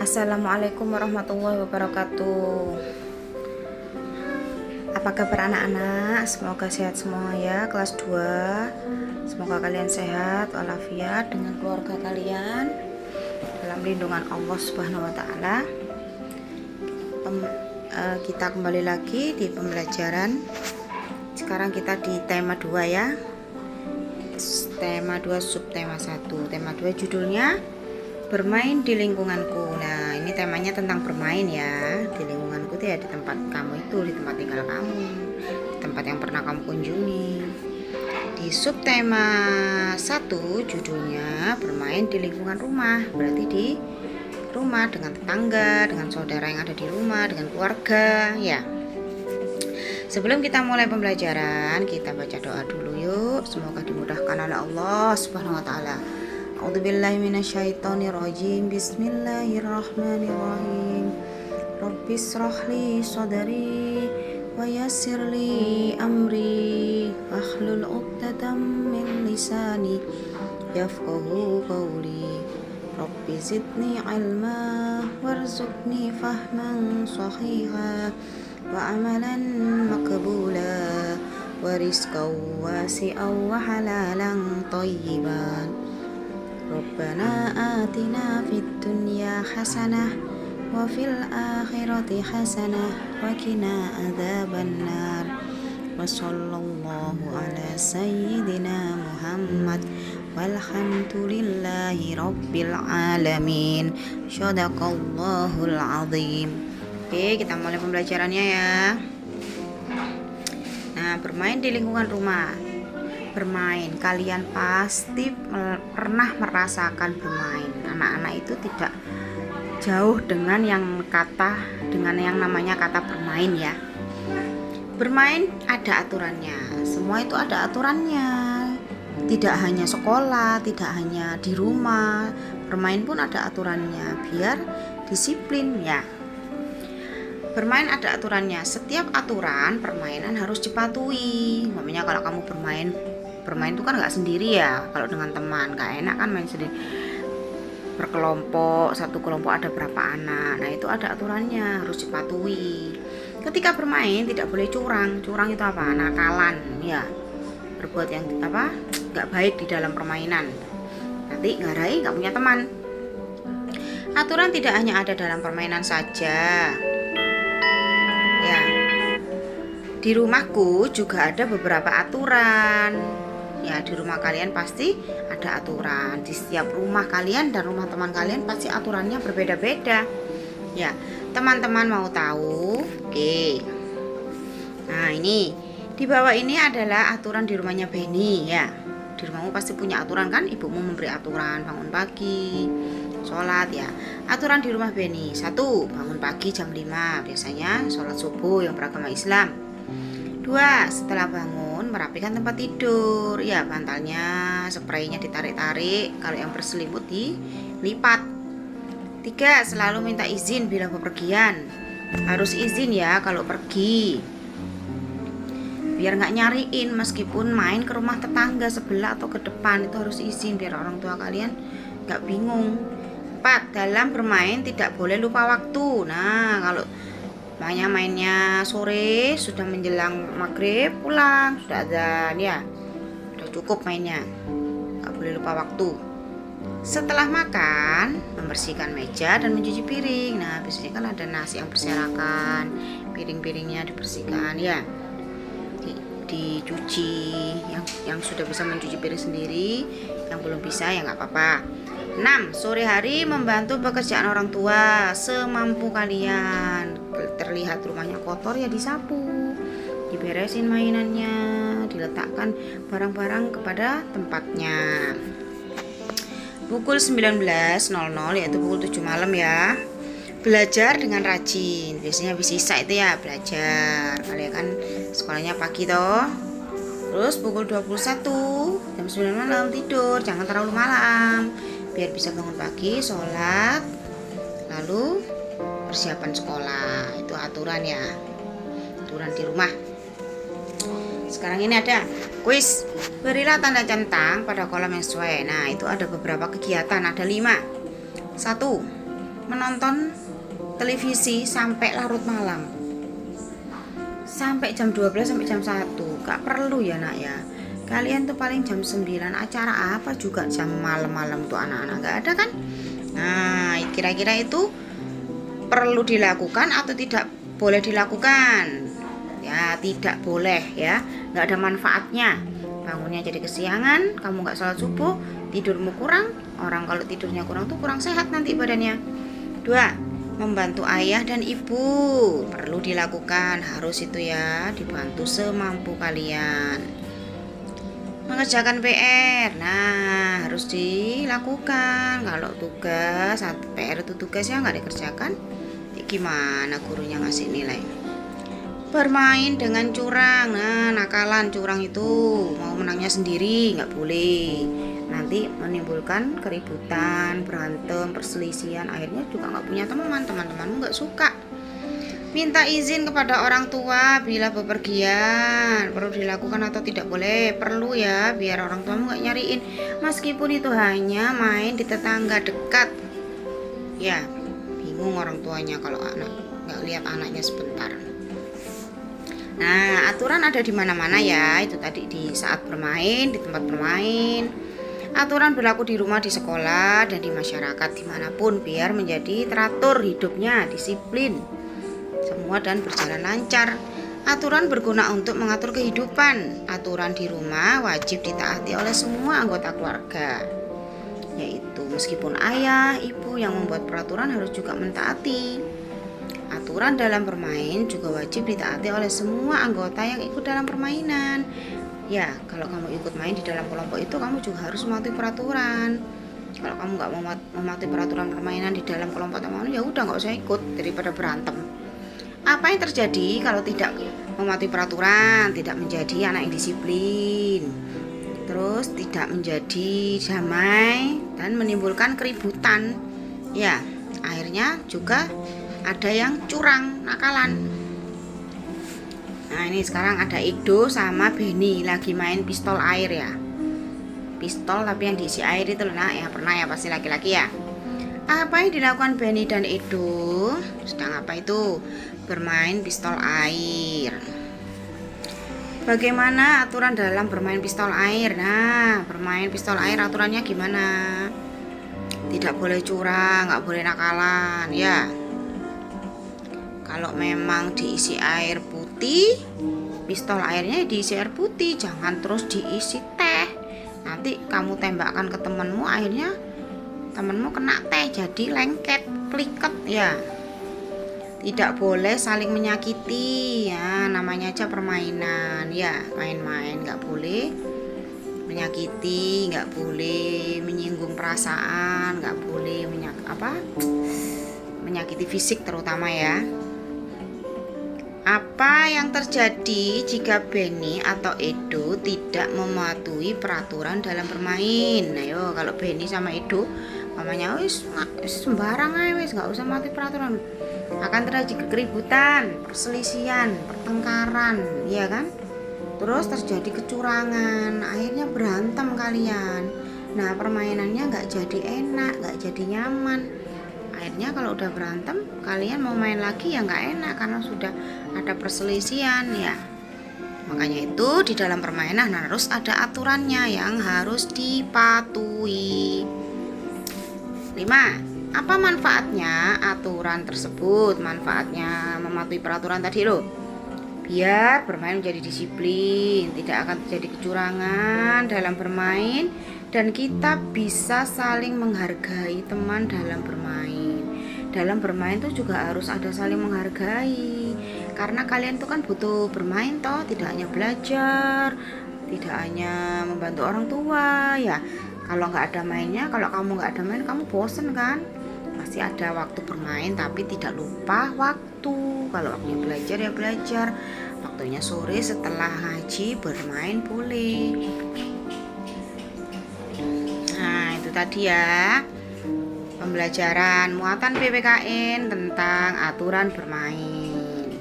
Assalamualaikum warahmatullahi wabarakatuh. Apa kabar anak-anak? Semoga sehat semua ya, kelas 2. Semoga kalian sehat walafiat dengan keluarga kalian dalam lindungan Allah Subhanahu wa taala. Kita kembali lagi di pembelajaran. Sekarang kita di tema 2 ya. Tema 2 subtema 1. Tema 2 judulnya bermain di lingkunganku. Nah, ini temanya tentang bermain ya. Di lingkunganku itu ya di tempat kamu itu, di tempat tinggal kamu, di tempat yang pernah kamu kunjungi. Di subtema 1 judulnya bermain di lingkungan rumah. Berarti di rumah dengan tetangga, dengan saudara yang ada di rumah, dengan keluarga ya. Sebelum kita mulai pembelajaran, kita baca doa dulu yuk. Semoga dimudahkan oleh Allah Subhanahu wa taala. A'udzubillahi minasyaitonirrajim. Bismillahirrahmanirrahim. Rabbishrahli sadri wa yassirli amri wahlul 'uqdatam min lisani yafqahu qawli. Rabbi zidni 'ilma warzuqni fahman shahiha wa amalan maqbula wa rizqan wasi'an wa halalan thayyiban. Rabbana atina fid dunya hasanah wa fil akhirati hasanah wa qina adzabannar. Wa sallallahu ala sayyidina Muhammad walhamdulillahi rabbil alamin. Shadaqallahul azim. Oke, kita mulai pembelajarannya ya. Nah, bermain di lingkungan rumah. Bermain, kalian pasti pernah merasakan bermain. Anak-anak itu tidak jauh dengan yang namanya kata bermain ya. Bermain ada aturannya. Semua itu ada aturannya. Tidak hanya sekolah, tidak hanya di rumah. Bermain pun ada aturannya biar disiplin ya. Bermain ada aturannya. Setiap aturan permainan harus dipatuhi. Makanya kalau kamu bermain itu kan nggak sendiri ya. Kalau dengan teman nggak enak kan main sendiri. Berkelompok, satu kelompok ada berapa anak. Nah itu ada aturannya, harus dipatuhi. Ketika bermain tidak boleh curang. Curang itu apa? Nakalan ya. Berbuat yang nggak baik di dalam permainan. Nanti ngarai nggak punya teman. Aturan tidak hanya ada dalam permainan saja. Ya, di rumahku juga ada beberapa aturan. Ya, di rumah kalian pasti ada aturan. Di setiap rumah kalian dan rumah teman kalian pasti aturannya berbeda-beda. Ya, teman-teman mau tahu? Oke. Nah, ini di bawah ini adalah aturan di rumahnya Beni ya. Di rumahmu pasti punya aturan kan? Ibumu memberi aturan bangun pagi, sholat ya. Aturan di rumah Beni. 1. Bangun pagi jam 5. Biasanya sholat subuh yang beragama Islam. 2. Setelah bangun merapikan tempat tidur. Ya, bantalnya, spraynya ditarik-tarik. Kalau yang berselimut dilipat. 3. Selalu minta izin bila bepergian. Harus izin ya kalau pergi. Biar nggak nyariin, meskipun main ke rumah tetangga sebelah atau ke depan itu harus izin biar orang tua kalian nggak bingung. 4. Dalam bermain tidak boleh lupa waktu. Nah, kalau mainnya sore sudah menjelang maghrib pulang sudah azan ya, sudah cukup mainnya, nggak boleh lupa waktu. Setelah makan membersihkan meja dan mencuci piring. Nah biasanya kan ada nasi yang berserakan, piring-piringnya dibersihkan ya, dicuci. Yang sudah bisa mencuci piring sendiri, yang belum bisa ya nggak apa-apa. 6. Sore hari membantu pekerjaan orang tua semampu kalian. Terlihat rumahnya kotor ya disapu, diberesin mainannya, diletakkan barang-barang kepada tempatnya. Pukul 19.00 yaitu pukul 7 malam ya. Belajar dengan rajin. Biasanya habis sisa itu ya belajar. Kalian kan sekolahnya pagi toh. Terus pukul 21 jam 9 malam tidur, jangan terlalu malam. Biar bisa bangun pagi, sholat, lalu persiapan sekolah. Itu aturan ya, aturan di rumah. Sekarang ini ada kuis. Berilah tanda centang pada kolom yang sesuai. Nah itu ada beberapa kegiatan, ada 5. 1. menonton televisi sampai larut malam, sampai jam 12 sampai jam 1. Gak perlu ya nak ya. Kalian tuh paling jam 9, acara apa juga jam malam-malam tuh anak-anak, gak ada kan? Nah, kira-kira itu perlu dilakukan atau tidak boleh dilakukan? Ya, tidak boleh ya, gak ada manfaatnya. Bangunnya jadi kesiangan, kamu gak sholat subuh, tidurmu kurang. Orang kalau tidurnya kurang tuh kurang sehat nanti badannya. 2, membantu ayah dan ibu perlu dilakukan, harus itu ya, dibantu semampu kalian. Mengerjakan PR, nah harus dilakukan. Kalau tugas, PR itu tugasnya nggak dikerjakan, gimana gurunya ngasih nilai? Bermain dengan curang, nah nakalan curang itu mau menangnya sendiri nggak boleh. Nanti menimbulkan keributan, berantem, perselisihan, akhirnya juga nggak punya teman, teman-temanmu nggak suka. Minta izin kepada orang tua bila bepergian, perlu dilakukan atau tidak boleh? Perlu ya, biar orang tuamu nggak nyariin, meskipun itu hanya main di tetangga dekat. Ya, bingung orang tuanya kalau anak nggak lihat anaknya sebentar. Nah, aturan ada di mana-mana ya, itu tadi di saat bermain, di tempat bermain. Aturan berlaku di rumah, di sekolah, dan di masyarakat dimanapun, biar menjadi teratur hidupnya, disiplin semua dan berjalan lancar. Aturan berguna untuk mengatur kehidupan. Aturan di rumah wajib ditaati oleh semua anggota keluarga, yaitu meskipun ayah, ibu yang membuat peraturan harus juga mentaati. Aturan dalam bermain juga wajib ditaati oleh semua anggota yang ikut dalam permainan. Ya, kalau kamu ikut main di dalam kelompok itu, kamu juga harus mematuhi peraturan. Kalau kamu nggak mematuhi peraturan permainan di dalam kelompok teman, ya udah nggak usah ikut, daripada berantem. Apa yang terjadi kalau tidak mematuhi peraturan? Tidak menjadi anak yang disiplin, terus tidak menjadi damai dan menimbulkan keributan. Ya, akhirnya juga ada yang curang, nakalan. Nah, ini sekarang ada Edo sama Benny lagi main pistol air ya. Pistol tapi yang diisi air itu loh, nah ya pernah ya, pasti laki-laki ya. Apa yang dilakukan Benny dan Edo? Sedang apa itu? Bermain pistol air. Bagaimana aturan dalam bermain pistol air? Nah, bermain pistol air aturannya gimana? Tidak boleh curang, nggak boleh nakalan ya. Kalau memang diisi air putih, pistol airnya diisi air putih, jangan terus diisi teh. Nanti kamu tembakkan ke temanmu, akhirnya temanmu kena teh jadi lengket, pliket ya. Tidak boleh saling menyakiti ya, namanya aja permainan ya, main-main, nggak boleh menyakiti, nggak boleh menyinggung perasaan, nggak boleh menyakiti fisik terutama ya. Apa yang terjadi jika Benny atau Edo tidak mematuhi peraturan dalam bermain? Nah yo, kalau Benny sama Edo mamanya wis sembarang aja, wis nggak usah mati peraturan, akan terjadi keributan, perselisihan, pertengkaran, ya kan? Terus terjadi kecurangan, akhirnya berantem kalian. Nah, permainannya nggak jadi enak, nggak jadi nyaman. Akhirnya kalau udah berantem, kalian mau main lagi ya nggak enak karena sudah ada perselisihan ya. Makanya itu di dalam permainan harus ada aturannya yang harus dipatuhi. 5. Apa manfaatnya aturan tersebut? Manfaatnya mematuhi peraturan tadi loh. Biar bermain menjadi disiplin, tidak akan terjadi kecurangan dalam bermain, dan kita bisa saling menghargai teman dalam bermain. Dalam bermain tuh juga harus ada saling menghargai, karena kalian tuh kan butuh bermain toh, tidak hanya belajar, tidak hanya membantu orang tua ya. Kalau nggak ada mainnya, kalau kamu nggak ada main, kamu bosen kan? Masih ada waktu bermain, tapi tidak lupa waktu. Kalau waktunya belajar ya belajar, waktunya sore setelah ngaji bermain boleh. Nah itu tadi ya pembelajaran muatan PPKN tentang aturan bermain.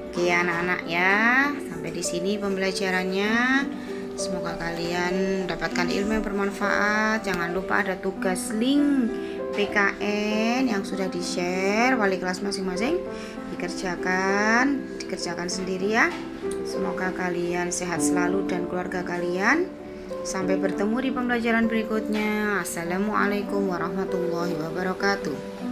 Oke anak-anak ya, sampai di sini pembelajarannya. Semoga kalian mendapatkan ilmu yang bermanfaat. Jangan lupa ada tugas link PKN yang sudah di-share wali kelas masing-masing dikerjakan sendiri ya. Semoga kalian sehat selalu dan keluarga kalian. Sampai bertemu di pembelajaran berikutnya. Assalamualaikum warahmatullahi wabarakatuh.